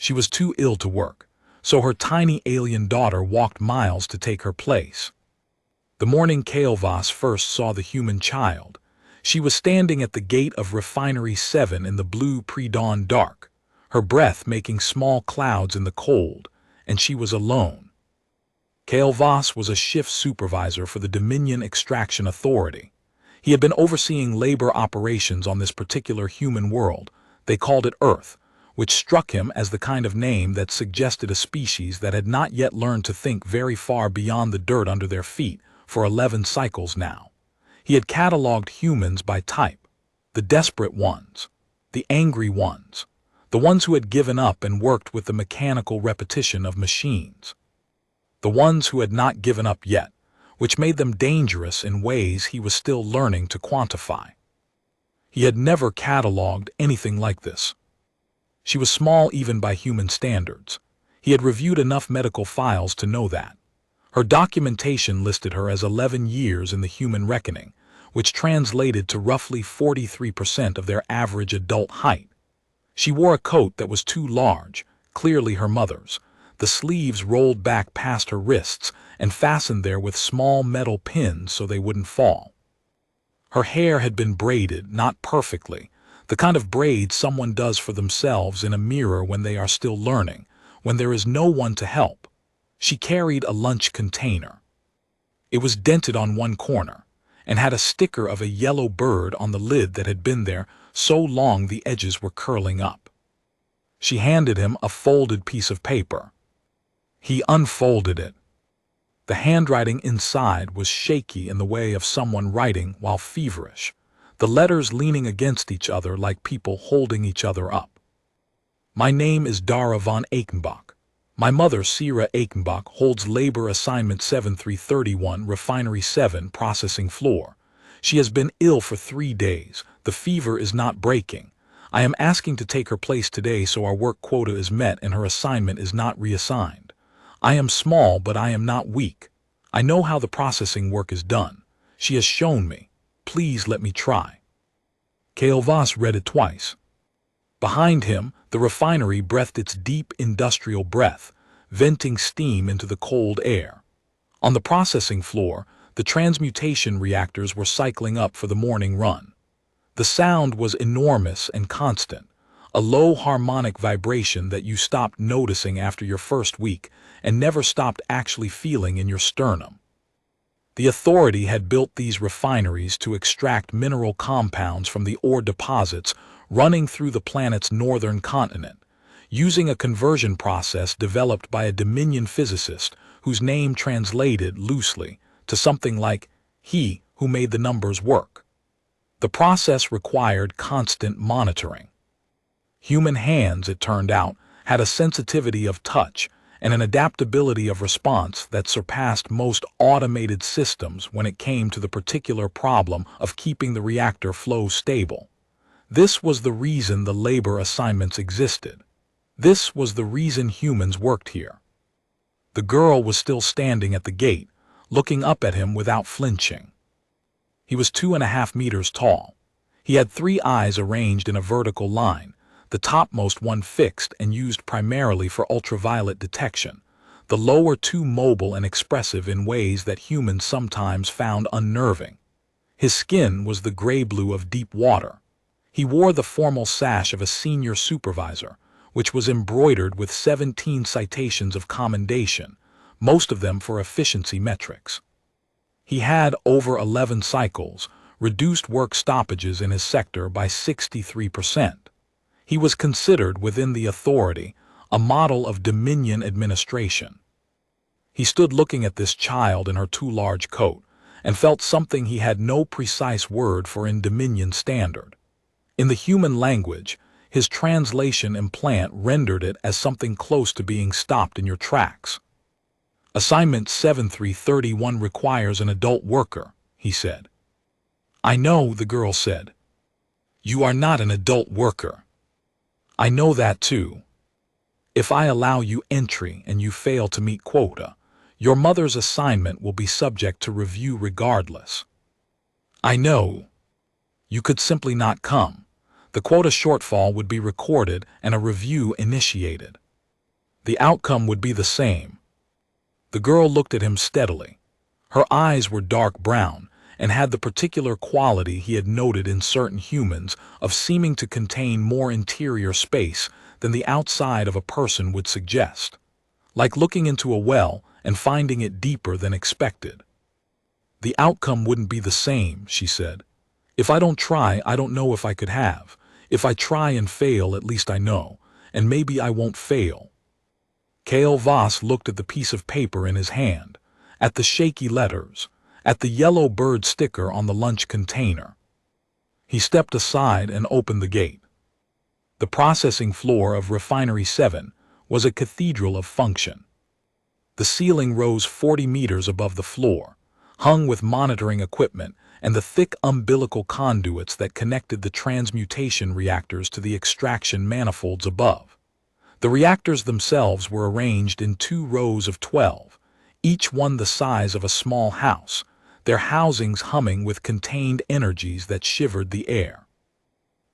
She was too ill to work, so her tiny alien daughter walked miles to take her place. The morning Kael'vas first saw the human child, she was standing at the gate of Refinery 7 in the blue pre-dawn dark, her breath making small clouds in the cold, and she was alone. Kael'vas was a shift supervisor for the Dominion Extraction Authority. He had been overseeing labor operations on this particular human world. They called it Earth, which struck him as the kind of name that suggested a species that had not yet learned to think very far beyond the dirt under their feet for 11 cycles now. He had cataloged humans by type: the desperate ones, the angry ones, the ones who had given up and worked with the mechanical repetition of machines, the ones who had not given up yet, which made them dangerous in ways he was still learning to quantify. He had never cataloged anything like this. She was small even by human standards. He had reviewed enough medical files to know that. Her documentation listed her as 11 years in the human reckoning, which translated to roughly 43% of their average adult height. She wore a coat that was too large, clearly her mother's. The sleeves rolled back past her wrists and fastened there with small metal pins so they wouldn't fall. Her hair had been braided, not perfectly, the kind of braid someone does for themselves in a mirror when they are still learning, when there is no one to help. She carried a lunch container. It was dented on one corner, and had a sticker of a yellow bird on the lid that had been there so long the edges were curling up. She handed him a folded piece of paper. He unfolded it. The handwriting inside was shaky in the way of someone writing while feverish, the letters leaning against each other like people holding each other up. My name is Dara von Eichenbach. My mother, Sira Eichenbach, holds labor assignment 7331, Refinery 7, processing floor. She has been ill for 3 days. The fever is not breaking. I am asking to take her place today so our work quota is met and her assignment is not reassigned. I am small, but I am not weak. I know how the processing work is done. She has shown me. Please let me try. Kael'vas read it twice. Behind him, the refinery breathed its deep industrial breath, venting steam into the cold air. On the processing floor, the transmutation reactors were cycling up for the morning run. The sound was enormous and constant, a low harmonic vibration that you stopped noticing after your first week and never stopped actually feeling in your sternum. The authority had built these refineries to extract mineral compounds from the ore deposits running through the planet's northern continent, using a conversion process developed by a Dominion physicist whose name translated loosely to something like "he who made the numbers work." The process required constant monitoring. Human hands, it turned out, had a sensitivity of touch and an adaptability of response that surpassed most automated systems when it came to the particular problem of keeping the reactor flow stable. This was the reason the labor assignments existed. This was the reason humans worked here. The girl was still standing at the gate, looking up at him without flinching. He was 2.5 meters tall. He had 3 eyes arranged in a vertical line, the topmost one fixed and used primarily for ultraviolet detection, the lower 2 mobile and expressive in ways that humans sometimes found unnerving. His skin was the gray-blue of deep water. He wore the formal sash of a senior supervisor, which was embroidered with 17 citations of commendation, most of them for efficiency metrics. He had, over 11 cycles, reduced work stoppages in his sector by 63%. He was considered within the authority a model of Dominion administration. He stood looking at this child in her too large coat and felt something he had no precise word for in Dominion standard. In the human language, his translation implant rendered it as something close to being stopped in your tracks. Assignment 7331 requires an adult worker, he said. I know, the girl said. You are not an adult worker. I know that too. If I allow you entry and you fail to meet quota, your mother's assignment will be subject to review regardless. I know. You could simply not come. The quota shortfall would be recorded and a review initiated. The outcome would be the same. The girl looked at him steadily. Her eyes were dark brown and had the particular quality he had noted in certain humans of seeming to contain more interior space than the outside of a person would suggest. Like looking into a well and finding it deeper than expected. The outcome wouldn't be the same, she said. If I don't try, I don't know if I could have. If I try and fail, at least I know. And maybe I won't fail. Kale Voss looked at the piece of paper in his hand, at the shaky letters, at the yellow bird sticker on the lunch container. He stepped aside and opened the gate. The processing floor of Refinery 7 was a cathedral of function. The ceiling rose 40 meters above the floor, hung with monitoring equipment and the thick umbilical conduits that connected the transmutation reactors to the extraction manifolds above. The reactors themselves were arranged in 2 rows of 12, each one the size of a small house, their housings humming with contained energies that shivered the air.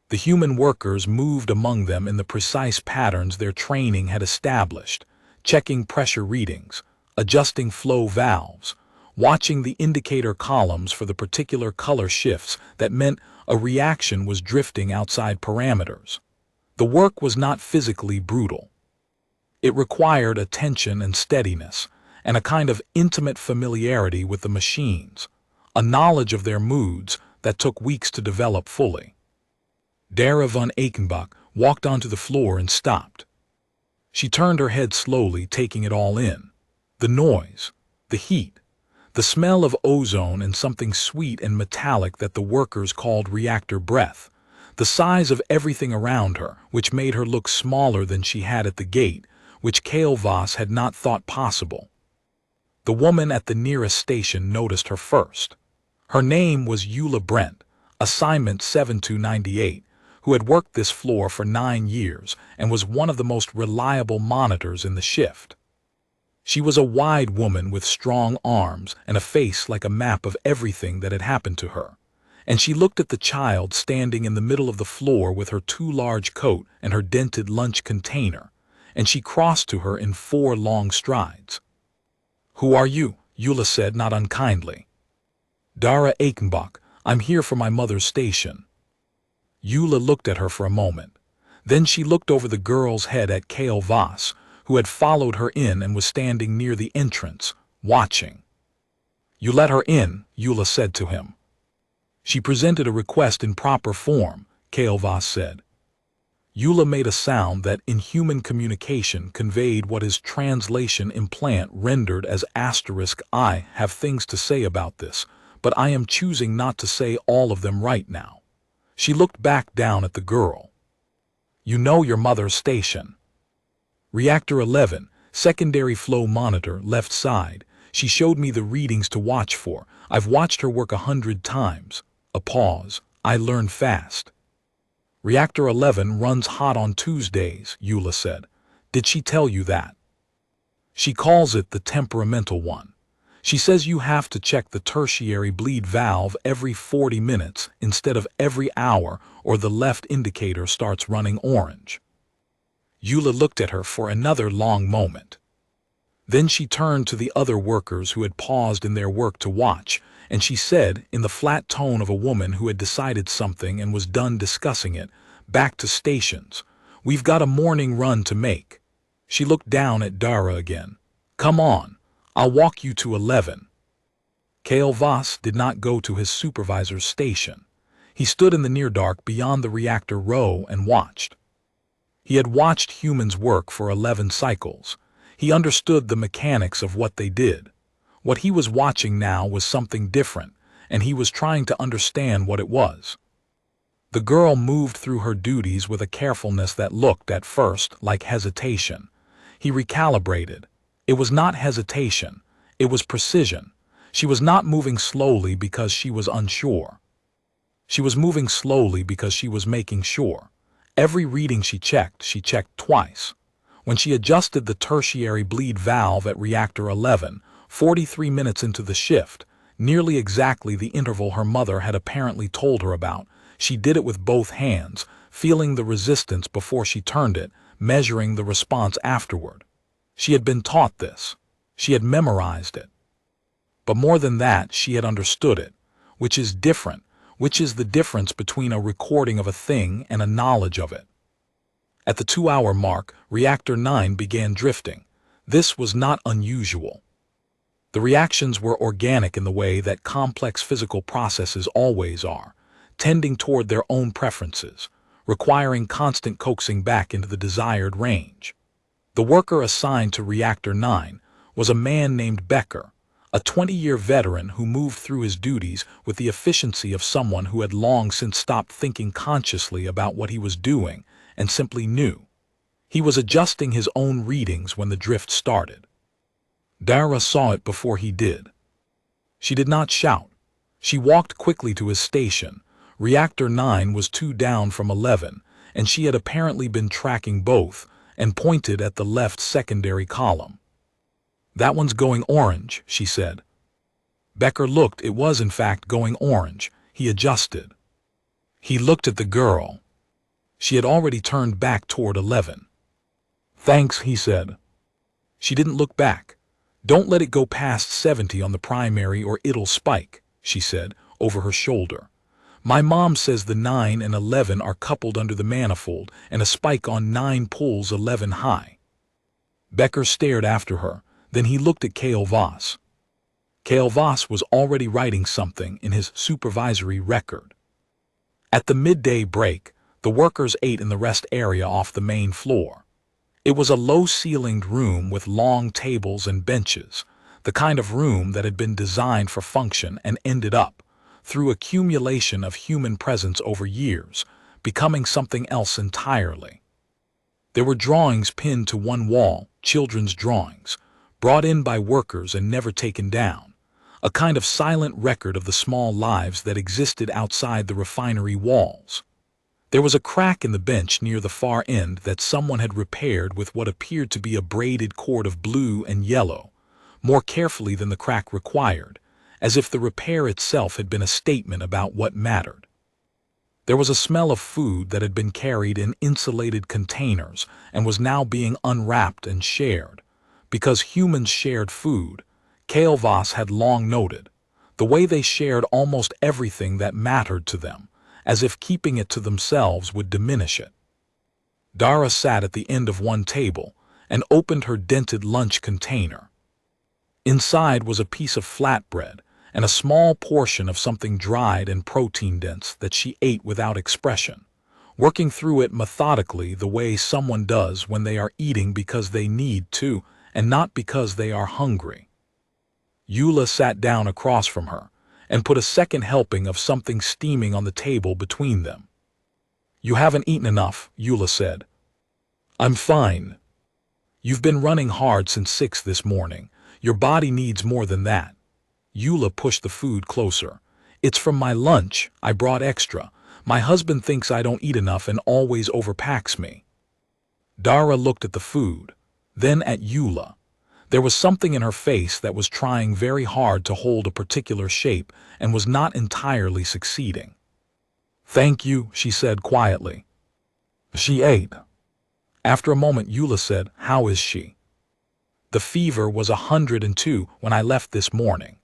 The human workers moved among them in the precise patterns their training had established, checking pressure readings, adjusting flow valves, watching the indicator columns for the particular color shifts that meant a reaction was drifting outside parameters. The work was not physically brutal. It required attention and steadiness, and a kind of intimate familiarity with the machines, a knowledge of their moods that took weeks to develop fully. Dara von Eichenbach walked onto the floor and stopped. She turned her head slowly, taking it all in. The noise, the heat, the smell of ozone and something sweet and metallic that the workers called reactor breath, the size of everything around her, which made her look smaller than she had at the gate, which Kale Voss had not thought possible. The woman at the nearest station noticed her first. Her name was Eula Brent, assignment 7298, who had worked this floor for 9 years and was one of the most reliable monitors in the shift. She was a wide woman with strong arms and a face like a map of everything that had happened to her, and she looked at the child standing in the middle of the floor with her too large coat and her dented lunch container, and she crossed to her in 4 long strides. "Who are you?" Eula said, not unkindly. "Dara Eichenbach. I'm here for my mother's station." Eula looked at her for a moment. Then she looked over the girl's head at Kale Voss, who had followed her in and was standing near the entrance, watching. "You let her in," Eula said to him. "She presented a request in proper form," Kale Voss said. Eula made a sound that in human communication conveyed what his translation implant rendered as *I have things to say about this, but I am choosing not to say all of them right now. She looked back down at the girl. "You know your mother's station." "Reactor 11, secondary flow monitor, left side. She showed me the readings to watch for. I've watched her work 100 times. A pause. I learn fast." "Reactor 11 runs hot on Tuesdays," Eula said. "Did she tell you that?" "She calls it the temperamental one. She says you have to check the tertiary bleed valve every 40 minutes instead of every hour or the left indicator starts running orange." Eula looked at her for another long moment. Then she turned to the other workers who had paused in their work to watch, and she said, in the flat tone of a woman who had decided something and was done discussing it, "Back to stations. We've got a morning run to make." She looked down at Dara again. "Come on. I'll walk you to 11. Kale Voss did not go to his supervisor's station. He stood in the near dark beyond the reactor row and watched. He had watched humans work for 11 cycles. He understood the mechanics of what they did. What he was watching now was something different, and he was trying to understand what it was. The girl moved through her duties with a carefulness that looked, at first, like hesitation. He recalibrated. It was not hesitation. It was precision. She was not moving slowly because she was unsure. She was moving slowly because she was making sure. Every reading she checked twice. When she adjusted the tertiary bleed valve at reactor 11, 43 minutes into the shift, nearly exactly the interval her mother had apparently told her about, she did it with both hands, feeling the resistance before she turned it, measuring the response afterward. She had been taught this. She had memorized it. But more than that, she had understood it, which is different, which is the difference between a recording of a thing and a knowledge of it. At the 2-hour mark, Reactor 9 began drifting. This was not unusual. The reactions were organic in the way that complex physical processes always are, tending toward their own preferences, requiring constant coaxing back into the desired range. The worker assigned to Reactor 9 was a man named Becker, a 20-year veteran who moved through his duties with the efficiency of someone who had long since stopped thinking consciously about what he was doing and simply knew. He was adjusting his own readings when the drift started. Dara saw it before he did. She did not shout. She walked quickly to his station. Reactor 9 was 2 down from 11, and she had apparently been tracking both and pointed at the left secondary column. "That one's going orange," she said. Becker looked. It was in fact going orange. He adjusted. He looked at the girl. She had already turned back toward 11. "Thanks," he said. She didn't look back. "Don't let it go past 70 on the primary or it'll spike," she said, over her shoulder. "My mom says the 9 and 11 are coupled under the manifold, and a spike on 9 pulls 11 high." Becker stared after her. Then he looked at Cale Voss. Cale Voss was already writing something in his supervisory record. At the midday break, the workers ate in the rest area off the main floor. It was a low-ceilinged room with long tables and benches, the kind of room that had been designed for function and ended up, through accumulation of human presence over years, becoming something else entirely. There were drawings pinned to one wall, children's drawings, brought in by workers and never taken down, a kind of silent record of the small lives that existed outside the refinery walls. There was a crack in the bench near the far end that someone had repaired with what appeared to be a braided cord of blue and yellow, more carefully than the crack required, as if the repair itself had been a statement about what mattered. There was a smell of food that had been carried in insulated containers and was now being unwrapped and shared, because humans shared food. Cale Voss had long noted the way they shared almost everything that mattered to them, as if keeping it to themselves would diminish it. Dara sat at the end of one table and opened her dented lunch container. Inside was a piece of flatbread and a small portion of something dried and protein-dense that she ate without expression, working through it methodically the way someone does when they are eating because they need to and not because they are hungry. Eula sat down across from her and put a second helping of something steaming on the table between them. "You haven't eaten enough," Eula said. "I'm fine. You've been running hard since 6 this morning. Your body needs more than that." Eula pushed the food closer. "It's from my lunch. I brought extra. My husband thinks I don't eat enough and always overpacks me." Dara looked at the food, then at Eula. There was something in her face that was trying very hard to hold a particular shape and was not entirely succeeding. "Thank you," she said quietly. She ate. After a moment, Eula said, "How is she?" "The fever was 102 when I left this morning."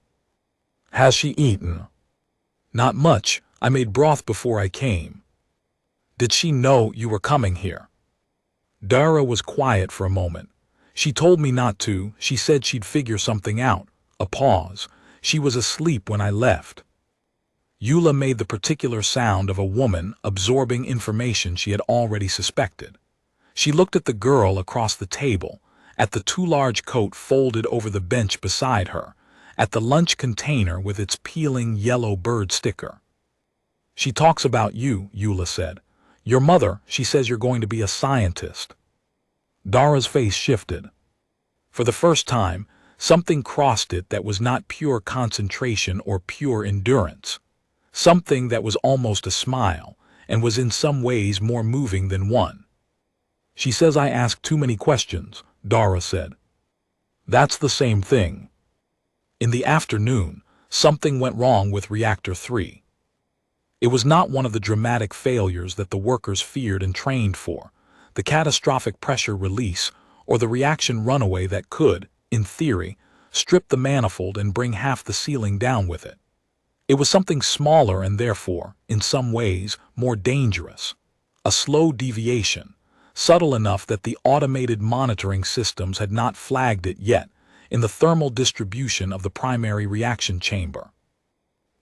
"Has she eaten?" "Not much. I made broth before I came." "Did she know you were coming here?" Dara was quiet for a moment. "She told me not to. She said she'd figure something out." A pause. "She was asleep when I left." Eula made the particular sound of a woman absorbing information she had already suspected. She looked at the girl across the table, at the too large coat folded over the bench beside her, at the lunch container with its peeling yellow bird sticker. "She talks about you," Eula said. "Your mother, she says you're going to be a scientist." Dara's face shifted. For the first time, something crossed it that was not pure concentration or pure endurance. Something that was almost a smile, and was in some ways more moving than one. "She says I ask too many questions," Dara said. "That's the same thing." In the afternoon, something went wrong with Reactor 3. It was not one of the dramatic failures that the workers feared and trained for, the catastrophic pressure release, or the reaction runaway that could, in theory, strip the manifold and bring half the ceiling down with it. It was something smaller and therefore, in some ways, more dangerous. A slow deviation, subtle enough that the automated monitoring systems had not flagged it yet, in the thermal distribution of the primary reaction chamber.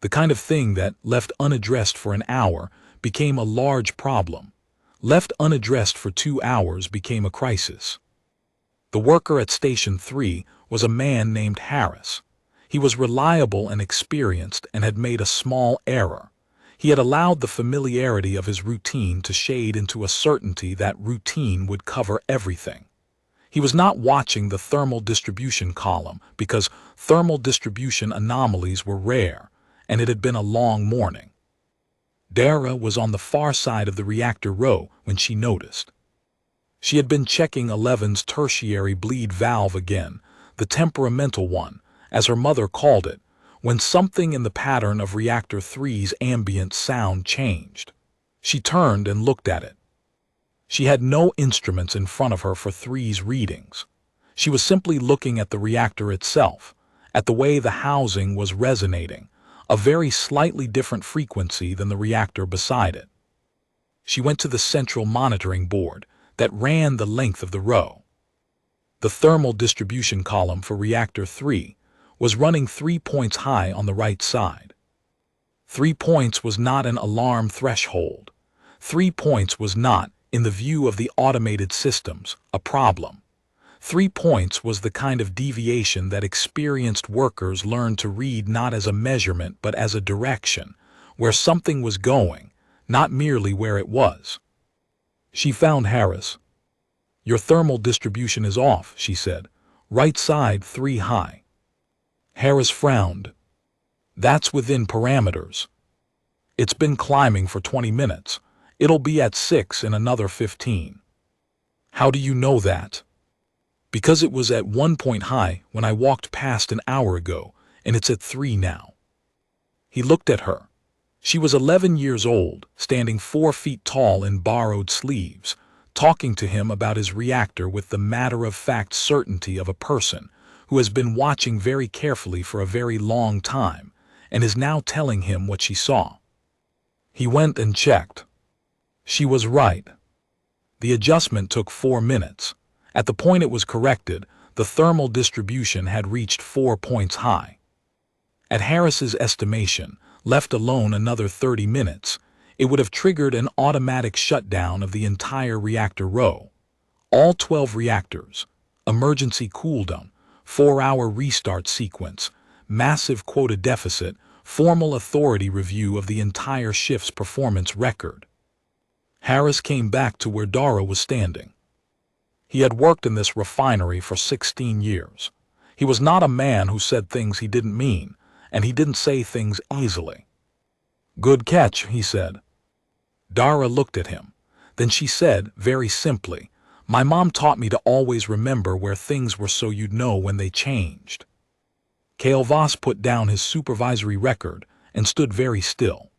The kind of thing that, left unaddressed for an hour, became a large problem. Left unaddressed for 2 hours became a crisis. The worker at Station 3 was a man named Harris. He was reliable and experienced and had made a small error. He had allowed the familiarity of his routine to shade into a certainty that routine would cover everything. He was not watching the thermal distribution column because thermal distribution anomalies were rare, and it had been a long morning. Dara was on the far side of the reactor row when she noticed. She had been checking 11's tertiary bleed valve again, the temperamental one, as her mother called it, when something in the pattern of Reactor 3's ambient sound changed. She turned and looked at it. She had no instruments in front of her for 3's readings. She was simply looking at the reactor itself, at the way the housing was resonating, a very slightly different frequency than the reactor beside it. She went to the central monitoring board that ran the length of the row. The thermal distribution column for Reactor 3 was running 3 points high on the right side. 3 points was not an alarm threshold. 3 points was not, in the view of the automated systems, a problem. 3 points was the kind of deviation that experienced workers learned to read not as a measurement but as a direction, where something was going, not merely where it was. She found Harris. "Your thermal distribution is off," she said. "Right side 3 high." Harris frowned. "That's within parameters. It's been climbing for 20 minutes. It'll be at 6 in another 15. "How do you know that?" "Because it was at 1 point high when I walked past an hour ago, and it's at 3 now." He looked at her. She was 11 years old, standing 4 feet tall in borrowed sleeves, talking to him about his reactor with the matter-of-fact certainty of a person who has been watching very carefully for a very long time and is now telling him what she saw. He went and checked. She was right. The adjustment took 4 minutes. At the point it was corrected, the thermal distribution had reached 4 points high. At Harris's estimation, left alone another 30 minutes, it would have triggered an automatic shutdown of the entire reactor row. All 12 reactors, emergency cooldown, 4-hour restart sequence, massive quota deficit, formal authority review of the entire shift's performance record. Harris came back to where Dara was standing. He had worked in this refinery for 16 years. He was not a man who said things he didn't mean, and he didn't say things easily. "Good catch," he said. Dara looked at him. Then she said, very simply, "My mom taught me to always remember where things were so you'd know when they changed." Cale Voss put down his supervisory record and stood very still.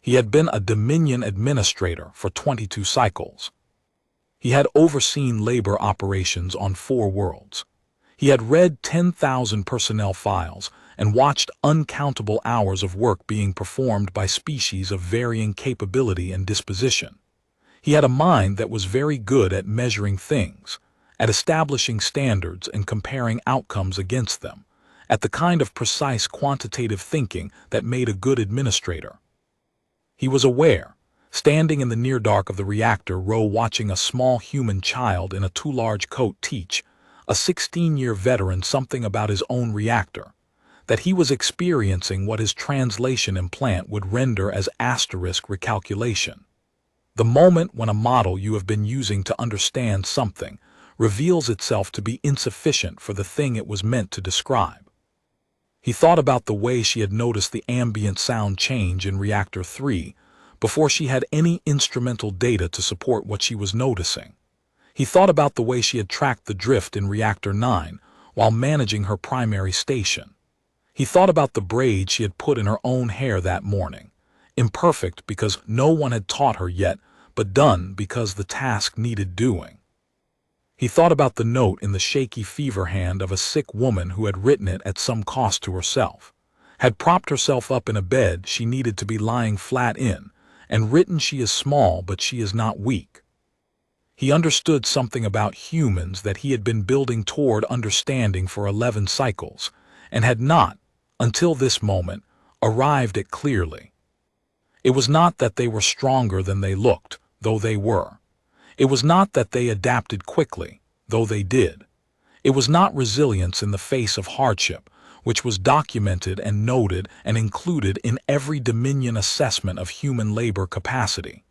He had been a Dominion administrator for 22 cycles. He had overseen labor operations on 4 worlds. He had read 10,000 personnel files and watched uncountable hours of work being performed by species of varying capability and disposition. He had a mind that was very good at measuring things, at establishing standards and comparing outcomes against them, at the kind of precise quantitative thinking that made a good administrator. He was aware, standing in the near dark of the reactor row watching a small human child in a too large coat teach a 16-year veteran something about his own reactor, that he was experiencing what his translation implant would render as asterisk recalculation. The moment when a model you have been using to understand something reveals itself to be insufficient for the thing it was meant to describe. He thought about the way she had noticed the ambient sound change in Reactor 3 before she had any instrumental data to support what she was noticing. He thought about the way she had tracked the drift in Reactor 9 while managing her primary station. He thought about the braid she had put in her own hair that morning, imperfect because no one had taught her yet, but done because the task needed doing. He thought about the note in the shaky fever hand of a sick woman who had written it at some cost to herself, had propped herself up in a bed she needed to be lying flat in, and written, "She is small, but she is not weak." He understood something about humans that he had been building toward understanding for 11 cycles, and had not, until this moment, arrived at clearly. It was not that they were stronger than they looked, though they were. It was not that they adapted quickly, though they did. It was not resilience in the face of hardship, which was documented and noted and included in every Dominion assessment of human labor capacity.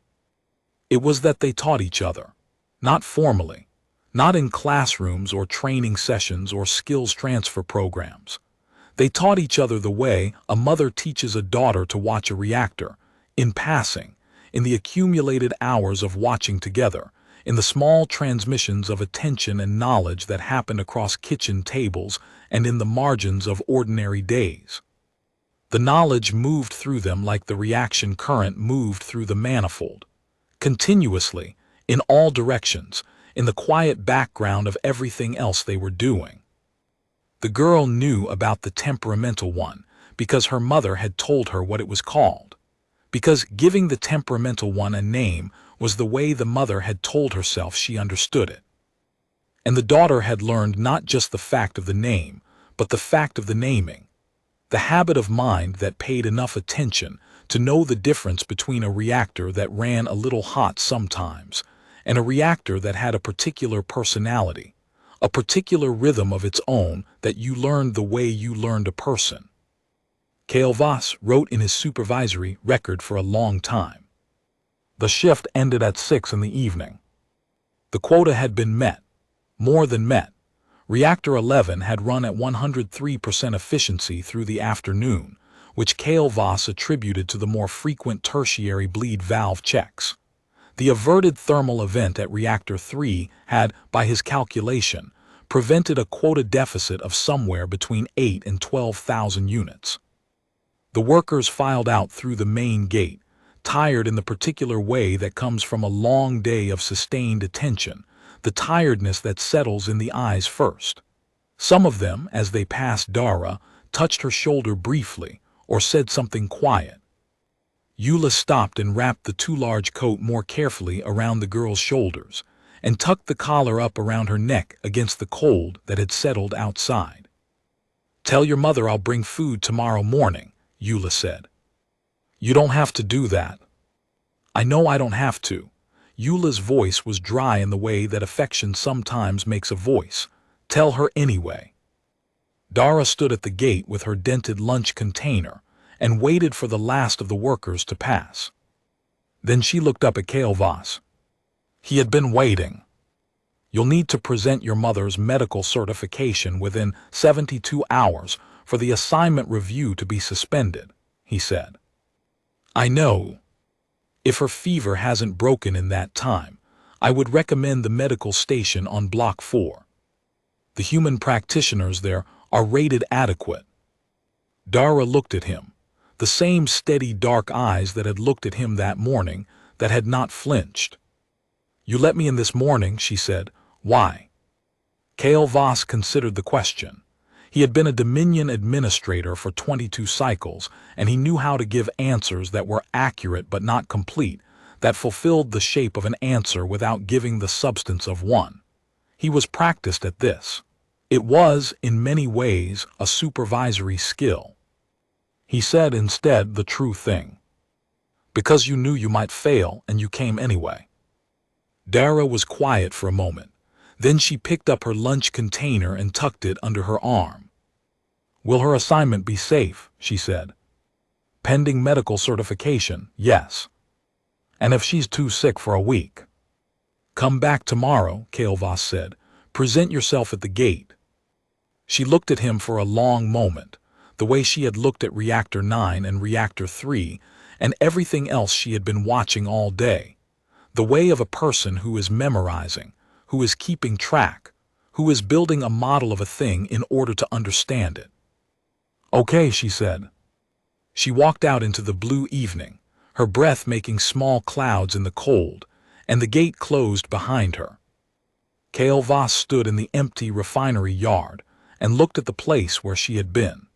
It was that they taught each other, not formally, not in classrooms or training sessions or skills transfer programs. They taught each other the way a mother teaches a daughter to watch a reactor, in passing, in the accumulated hours of watching together, in the small transmissions of attention and knowledge that happened across kitchen tables and in the margins of ordinary days. The knowledge moved through them like the reaction current moved through the manifold, continuously, in all directions, in the quiet background of everything else they were doing. The girl knew about the temperamental one because her mother had told her what it was called, because giving the temperamental one a name was the way the mother had told herself she understood it. And the daughter had learned not just the fact of the name, but the fact of the naming, the habit of mind that paid enough attention to know the difference between a reactor that ran a little hot sometimes and a reactor that had a particular personality, a particular rhythm of its own that you learned the way you learned a person. Cale Voss wrote in his supervisory record for a long time. The shift ended at 6 in the evening. The quota had been met, more than met. Reactor 11 had run at 103% efficiency through the afternoon, which Cale Voss attributed to the more frequent tertiary bleed valve checks. The averted thermal event at Reactor 3 had, by his calculation, prevented a quota deficit of somewhere between 8 and 12,000 units. The workers filed out through the main gate, tired in the particular way that comes from a long day of sustained attention, the tiredness that settles in the eyes first. Some of them, as they passed Dara, touched her shoulder briefly or said something quiet. Eula stopped and wrapped the too large coat more carefully around the girl's shoulders and tucked the collar up around her neck against the cold that had settled outside. "Tell your mother I'll bring food tomorrow morning," Eula said. "You don't have to do that." "I know I don't have to." Eula's voice was dry in the way that affection sometimes makes a voice. "Tell her anyway." Dara stood at the gate with her dented lunch container and waited for the last of the workers to pass. Then she looked up at Cale Voss. He had been waiting. "You'll need to present your mother's medical certification within 72 hours for the assignment review to be suspended," he said. "I know. If her fever hasn't broken in that time, I would recommend the medical station on Block 4. The human practitioners there are rated adequate." Dara looked at him, the same steady dark eyes that had looked at him that morning, that had not flinched. "You let me in this morning," she said. "Why?" Cale Voss considered the question. He had been a Dominion administrator for 22 cycles, and he knew how to give answers that were accurate but not complete, that fulfilled the shape of an answer without giving the substance of one. He was practiced at this. It was, in many ways, a supervisory skill. He said instead the true thing. "Because you knew you might fail, and you came anyway." Dara was quiet for a moment. Then she picked up her lunch container and tucked it under her arm. "Will her assignment be safe?" she said. "Pending medical certification, yes. And if she's too sick for a week?" "Come back tomorrow," Cale Voss said. "Present yourself at the gate." She looked at him for a long moment, the way she had looked at Reactor 9 and Reactor 3 and everything else she had been watching all day, the way of a person who is memorizing, who is keeping track, who is building a model of a thing in order to understand it. "Okay," she said. She walked out into the blue evening, her breath making small clouds in the cold, and the gate closed behind her. Kale Voss stood in the empty refinery yard and looked at the place where she had been.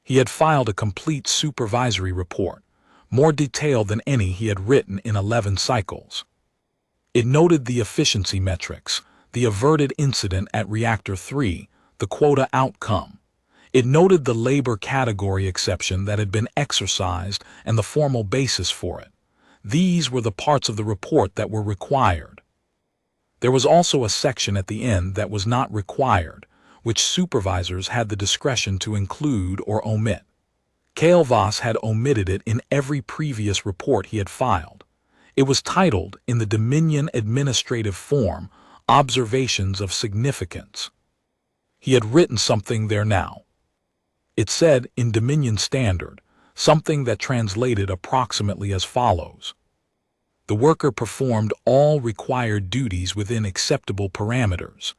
He had filed a complete supervisory report, more detailed than any he had written in 11 cycles. It noted the efficiency metrics, the averted incident at Reactor 3, the quota outcome. It noted the labor category exception that had been exercised and the formal basis for it. These were the parts of the report that were required. There was also a section at the end that was not required, which supervisors had the discretion to include or omit. Kale Voss had omitted it in every previous report he had filed. It was titled, in the Dominion administrative form, Observations of Significance. He had written something there now. It said, in Dominion Standard, something that translated approximately as follows. The worker performed all required duties within acceptable parameters.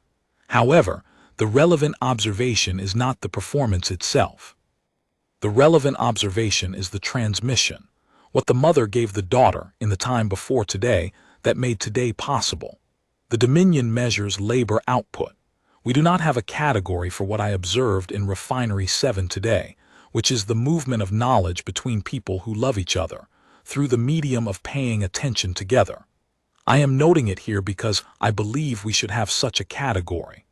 However, the relevant observation is not the performance itself. The relevant observation is the transmission, what the mother gave the daughter in the time before today that made today possible. The Dominion measures labor output. We do not have a category for what I observed in Refinery 7 today, which is the movement of knowledge between people who love each other, through the medium of paying attention together. I am noting it here because I believe we should have such a category.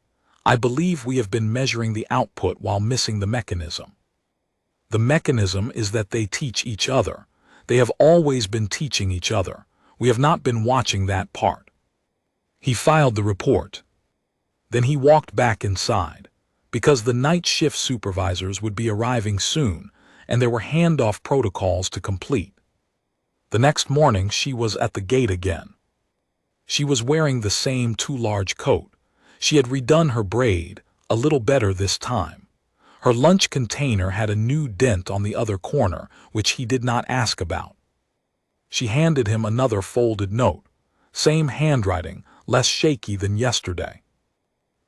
I believe we have been measuring the output while missing the mechanism. The mechanism is that they teach each other. They have always been teaching each other. We have not been watching that part. He filed the report. Then he walked back inside, because the night shift supervisors would be arriving soon, and there were handoff protocols to complete. The next morning she was at the gate again. She was wearing the same too large coat. She had redone her braid, a little better this time. Her lunch container had a new dent on the other corner, which he did not ask about. She handed him another folded note. Same handwriting, less shaky than yesterday.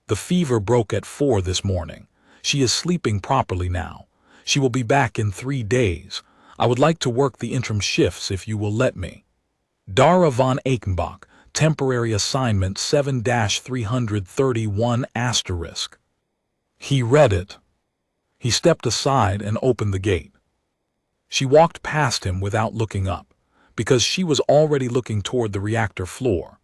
The fever broke at 4 this morning. She is sleeping properly now. She will be back in 3 days. I would like to work the interim shifts if you will let me. Dara von Eichenbach, temporary assignment 7-331*. He read it. He stepped aside and opened the gate. She walked past him without looking up, because she was already looking toward the reactor floor,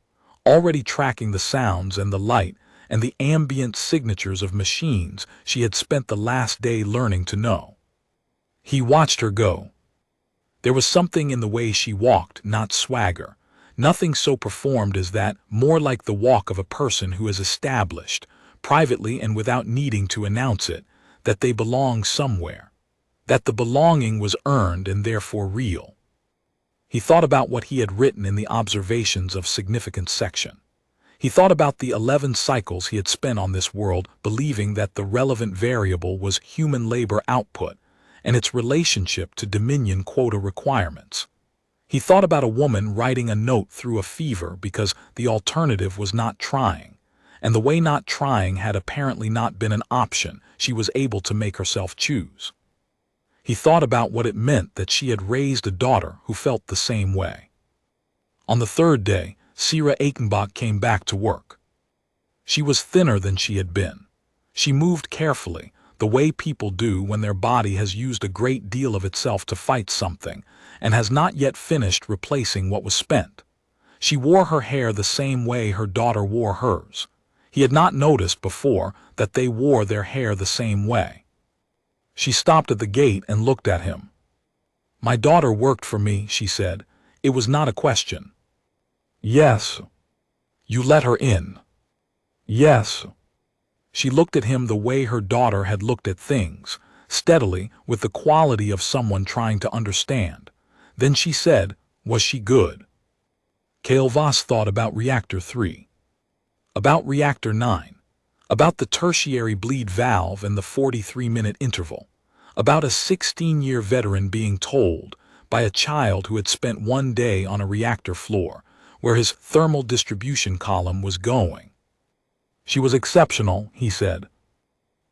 already tracking the sounds and the light and the ambient signatures of machines she had spent the last day learning to know. He watched her go. There was something in the way she walked, not swagger. Nothing so performed as that, more like the walk of a person who has established, privately and without needing to announce it, that they belong somewhere, that the belonging was earned and therefore real. He thought about what he had written in the Observations of Significance section. He thought about the 11 cycles he had spent on this world believing that the relevant variable was human labor output and its relationship to Dominion quota requirements. He thought about a woman writing a note through a fever because the alternative was not trying, and the way not trying had apparently not been an option she was able to make herself choose. He thought about what it meant that she had raised a daughter who felt the same way. On the 3rd day, Sira Eichenbach came back to work. She was thinner than she had been. She moved carefully, the way people do when their body has used a great deal of itself to fight something and has not yet finished replacing what was spent. She wore her hair the same way her daughter wore hers. He had not noticed before that they wore their hair the same way. She stopped at the gate and looked at him. "My daughter worked for me," she said. "It was not a question." "Yes." "You let her in." "Yes." She looked at him the way her daughter had looked at things, steadily, with the quality of someone trying to understand. Then she said, "Was she good?" Kale Voss thought about Reactor 3, about Reactor 9, about the tertiary bleed valve and the 43-minute interval, about a 16-year veteran being told by a child who had spent 1 day on a reactor floor where his thermal distribution column was going. "She was exceptional," he said.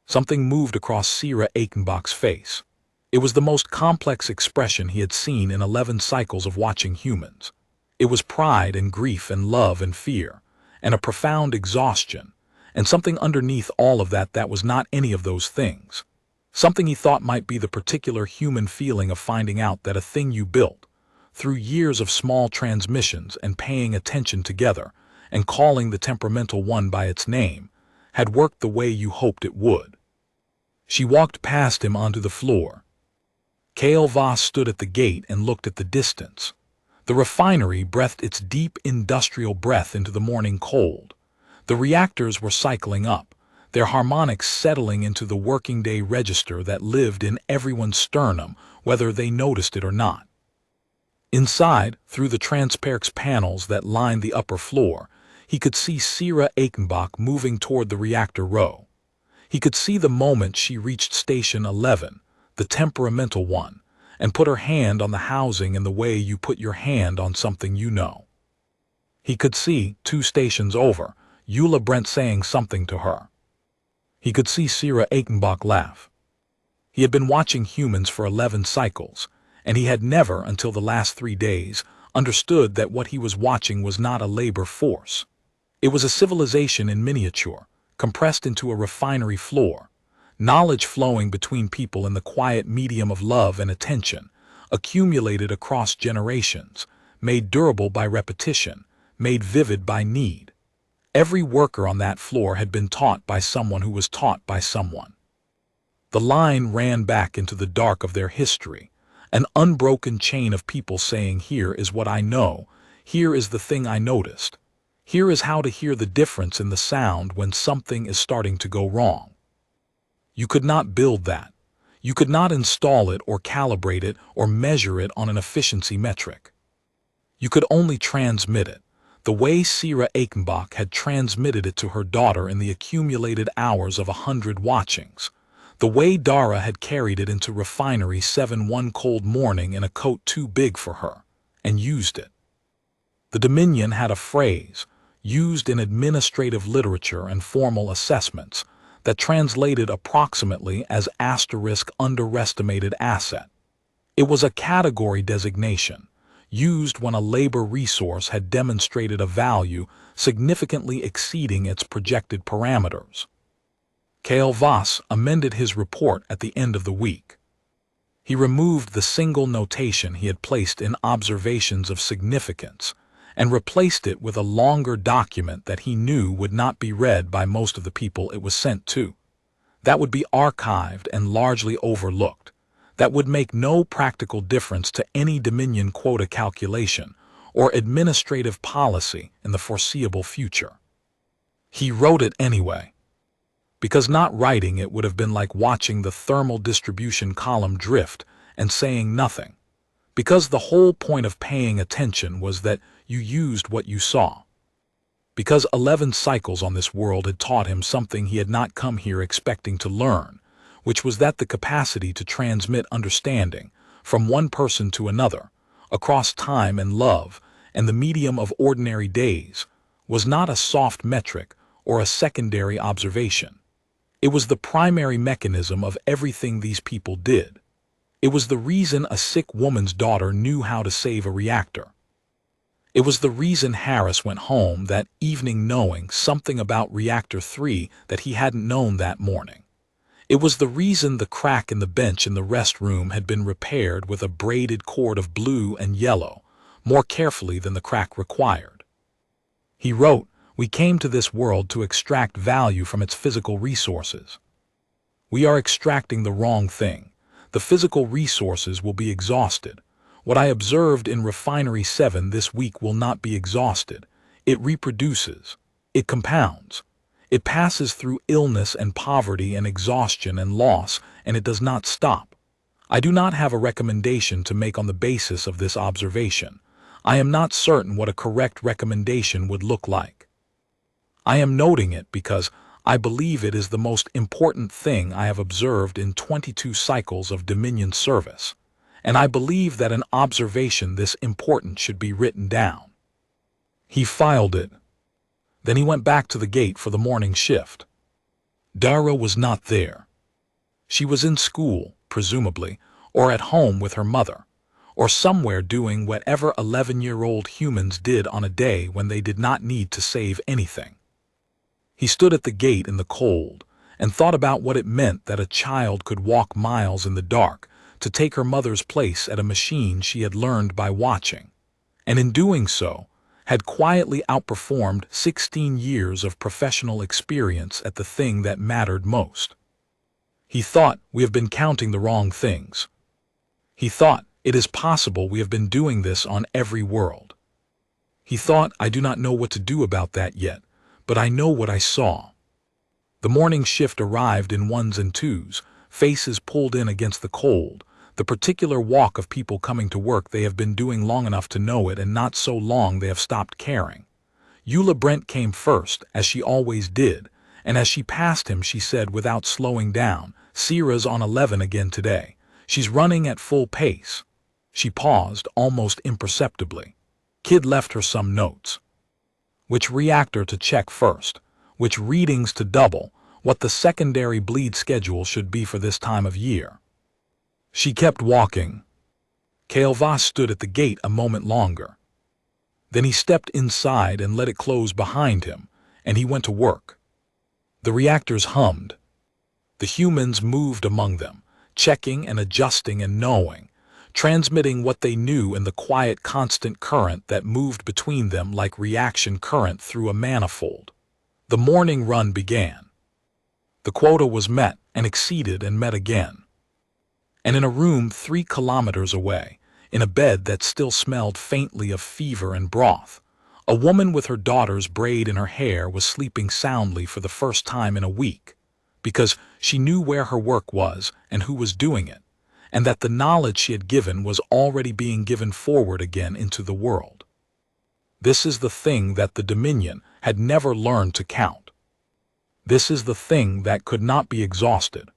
Something moved across Sira Eichenbach's face. It was the most complex expression he had seen in 11 cycles of watching humans. It was pride and grief and love and fear, and a profound exhaustion, and something underneath all of that was not any of those things. Something he thought might be the particular human feeling of finding out that a thing you built, through years of small transmissions and paying attention together, and calling the temperamental one by its name, had worked the way you hoped it would. She walked past him onto the floor. Kale Voss stood at the gate and looked at the distance. The refinery breathed its deep industrial breath into the morning cold. The reactors were cycling up, their harmonics settling into the working day register that lived in everyone's sternum, whether they noticed it or not. Inside, through the transparent panels that lined the upper floor, he could see Sira Eichenbach moving toward the reactor row. He could see the moment she reached Station 11, the temperamental one, and put her hand on the housing in the way you put your hand on something you know. He could see, 2 stations over, Eula Brent saying something to her. He could see Sira Eichenbach laugh. He had been watching humans for 11 cycles, and he had never, until the last 3 days, understood that what he was watching was not a labor force. It was a civilization in miniature, compressed into a refinery floor, knowledge flowing between people in the quiet medium of love and attention, accumulated across generations, made durable by repetition, made vivid by need. Every worker on that floor had been taught by someone who was taught by someone. The line ran back into the dark of their history, an unbroken chain of people saying, "Here is what I know, here is the thing I noticed, here is how to hear the difference in the sound when something is starting to go wrong." You could not build that. You could not install it or calibrate it or measure it on an efficiency metric. You could only transmit it, the way Sira Eichenbach had transmitted it to her daughter in the accumulated hours of 100 watchings, the way Dara had carried it into Refinery 7 one cold morning in a coat too big for her, and used it. The Dominion had a phrase, used in administrative literature and formal assessments, that translated approximately as *underestimated asset. It was a category designation, used when a labor resource had demonstrated a value significantly exceeding its projected parameters. Kale Voss amended his report at the end of the week. He removed the single notation he had placed in observations of significance and replaced it with a longer document that he knew would not be read by most of the people it was sent to. That would be archived and largely overlooked. That would make no practical difference to any Dominion quota calculation or administrative policy in the foreseeable future. He wrote it anyway, because not writing it would have been like watching the thermal distribution column drift and saying nothing, because the whole point of paying attention was that you used what you saw. Because 11 cycles on this world had taught him something he had not come here expecting to learn, which was that the capacity to transmit understanding from one person to another, across time and love and the medium of ordinary days, was not a soft metric or a secondary observation. It was the primary mechanism of everything these people did. It was the reason a sick woman's daughter knew how to save a reactor. It was the reason Harris went home that evening knowing something about Reactor 3 that he hadn't known that morning. It was the reason the crack in the bench in the restroom had been repaired with a braided cord of blue and yellow, more carefully than the crack required. He wrote, "We came to this world to extract value from its physical resources. We are extracting the wrong thing. The physical resources will be exhausted. What I observed in Refinery 7 this week will not be exhausted. It reproduces. It compounds. It passes through illness and poverty and exhaustion and loss, and it does not stop. I do not have a recommendation to make on the basis of this observation. I am not certain what a correct recommendation would look like. I am noting it because I believe it is the most important thing I have observed in 22 cycles of Dominion service, and I believe that an observation this important should be written down." He filed it. Then he went back to the gate for the morning shift. Dara was not there. She was in school, presumably, or at home with her mother, or somewhere doing whatever 11-year-old humans did on a day when they did not need to save anything. He stood at the gate in the cold and thought about what it meant that a child could walk miles in the dark to take her mother's place at a machine she had learned by watching, and in doing so, had quietly outperformed 16 years of professional experience at the thing that mattered most. He thought, we have been counting the wrong things. He thought, it is possible we have been doing this on every world. He thought, I do not know what to do about that yet, but I know what I saw. The morning shift arrived in ones and twos, faces pulled in against the cold, the particular walk of people coming to work they have been doing long enough to know it and not so long they have stopped caring. Eula Brent came first, as she always did, and as she passed him she said without slowing down, Sierra's on 11 again today. She's running at full pace. She paused, almost imperceptibly. Kid left her some notes. Which reactor to check first, which readings to double, what the secondary bleed schedule should be for this time of year. She kept walking. Kale Voss stood at the gate a moment longer. Then he stepped inside and let it close behind him, and he went to work. The reactors hummed. The humans moved among them, checking and adjusting and knowing, transmitting what they knew in the quiet constant current that moved between them like reaction current through a manifold. The morning run began. The quota was met and exceeded and met again. And in a room 3 kilometers away, in a bed that still smelled faintly of fever and broth, a woman with her daughter's braid in her hair was sleeping soundly for the first time in a week, because she knew where her work was and who was doing it, and that the knowledge she had given was already being given forward again into the world. This is the thing that the Dominion had never learned to count. This is the thing that could not be exhausted,